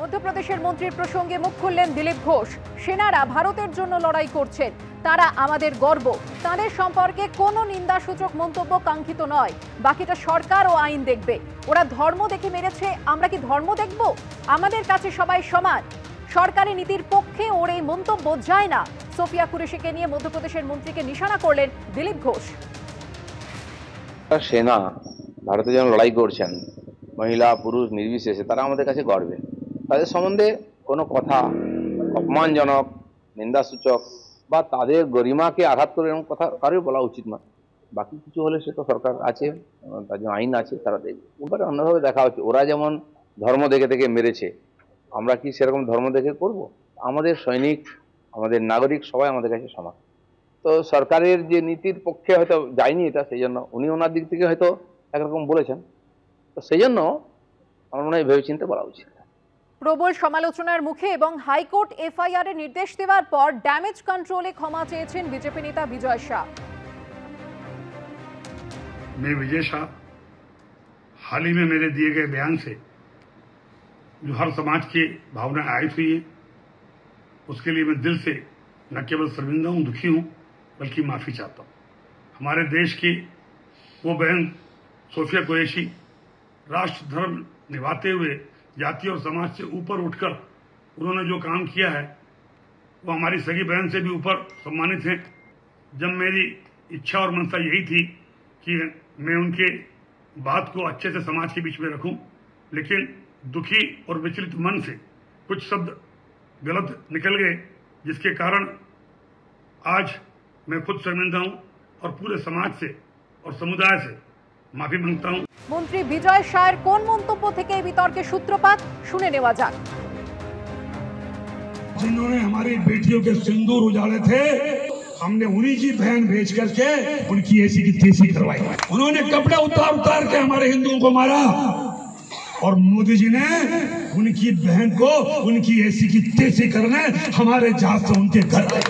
মধ্যপ্রদেশের মন্ত্রীর প্রসঙ্গে মুখ খুললেন দিলীপ ঘোষ। সেনারা ভারতের জন্য লড়াই করছেন, তারা আমাদের গর্ব। তাদের সম্পর্কে কোনো নিন্দাসূচক মন্তব্য কাঙ্ক্ষিত নয়, বাকিটা সরকার ও আইন দেখবে। ওরা ধর্ম দেখে মেরেছে, আমরা কি ধর্ম দেখব? আমাদের কাছে সবাই সমান। সরকারি নীতির পক্ষে ওর এই মন্তব্য যায় না। সোফিয়া কুরেশিকে নিয়ে মধ্যপ্রদেশের মন্ত্রীকে নিশানা করলেন দিলীপ ঘোষ। সেনা ভারতের জন্য লড়াই করছেন, মহিলা পুরুষ নির্বিশেষে, তারা আমাদের কাছে গর্বের। তাদের সম্বন্ধে কোনো কথা অপমানজনক, নিন্দাসূচক বা তাদের গরিমাকে আঘাত করে এরকম কথা কারোই বলা উচিত না। বাকি কিছু হলে সে তো সরকার আছে, তার জন্য আইন আছে, তারা দেখবে। ওখানে অন্যভাবে দেখা হচ্ছে। ওরা যেমন ধর্ম দেখে দেখে মেরেছে, আমরা কি সেরকম ধর্ম দেখে করব? আমাদের সৈনিক, আমাদের নাগরিক সবাই আমাদের কাছে সমান। তো সরকারের যে নীতির পক্ষে হয়তো যায়নি এটা, সেই জন্য উনি ওনার দিক থেকে হয়তো একরকম বলেছেন। তো সেই জন্য আমার মনে হয় ভেবেচিন্তে বলা উচিত। প্রবল সমালোচনার মুখে এবং হাইকোর্ট এফআইআর এর নির্দেশ দেওয়ার পর ড্যামেজ কন্ট্রোলে ক্ষমা চেয়েছেন বিজেপি নেতা বিজয় শাহ। मैं विजय शाह हाल ही में मेरे दिए गए बयान से जो हर समाज की भावनाएं आहत हुई है, उसके लिए मैं दिल से न केवल शर्मिंदा हूं, दुखी हूं, बल्कि माफी चाहता हूं। हमारे देश की वो बहन सोफिया कुरैशी राष्ट्र धर्म निभाते हुए जाति और समाज से ऊपर उठकर उन्होंने जो काम किया है वो हमारी सगी बहन से भी ऊपर सम्मानित है। जब मेरी इच्छा और मनसा यही थी कि मैं उनके बात को अच्छे से समाज के बीच में रखूं, लेकिन दुखी और विचलित मन से कुछ शब्द गलत निकल गए, जिसके कारण आज मैं खुद शर्मिंदा हूं और पूरे समाज से और समुदाय से माफी मांगता हूं। মন্ত্রী বিজয় শাহের কোন মন্তব্য থেকে এই বিতর্কের সূত্রপাত শুনে নেওয়া যাক। जिन्होंने हमारी बेटियों के सिंदूर उजाड़े थे, हमने उन्हीं की बहन भेज करके उनकी ऐसी की तैसी करवाई। उन्होंने कपड़े उतार उतार के हमारे हिंदुओं को मारा और मोदी जी ने उनकी बहन को उनकी ऐसी की तैसी करने हमारे जहाज से उनके घर आए।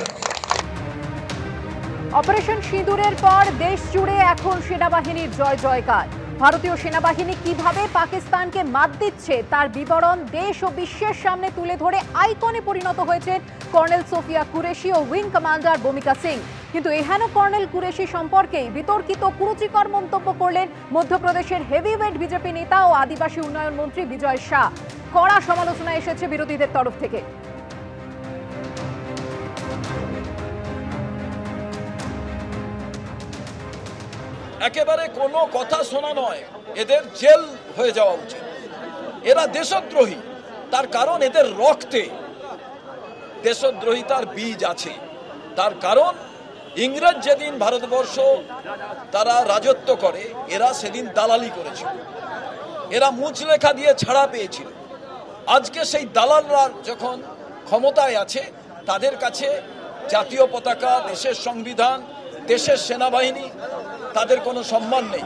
অপারেশন সিঁদুরের পর দেশ জুড়ে এখন সেনাবাহিনীর জয় জয়কার। ভারতীয় সেনাবাহিনী কিভাবে পাকিস্তানকে মাত দিচ্ছে তার বিবরণ দেশ ও বিশ্বের সামনে তুলে ধরে আইকনে পরিণত হয়েছেন কর্নেল সোফিয়া কুরেশি ও উইং কমান্ডার ভূমিকা সিং। কিন্তু এহেন কর্নেল কুরেশি সম্পর্কে বিতর্কিত কুরুচিকর মন্তব্য করলেন মধ্যপ্রদেশের হেভিওয়েট বিজেপি নেতা ও আদিবাসী উন্নয়ন মন্ত্রী বিজয় শাহ। কড়া সমালোচনা এসেছে বিরোধীদের তরফ থেকে। একেবারে কোনো কথা শোনা নয়, এদের জেল হয়ে যাওয়া উচিত। এরা দেশদ্রোহী, তার কারণ এদের রক্তে দেশদ্রোহিতার বীজ আছে। তার কারণ ইংরেজ যেদিন ভারতবর্ষ তারা রাজত্ব করে, এরা সেদিন দালালি করেছিল, এরা মুচলেখা দিয়ে ছাড়া পেয়েছিল। আজকে সেই দালালরা যখন ক্ষমতায় আছে, তাদের কাছে জাতীয় পতাকা, দেশের সংবিধান, দেশের সেনাবাহিনী, তাদের কোনো সম্মান নেই।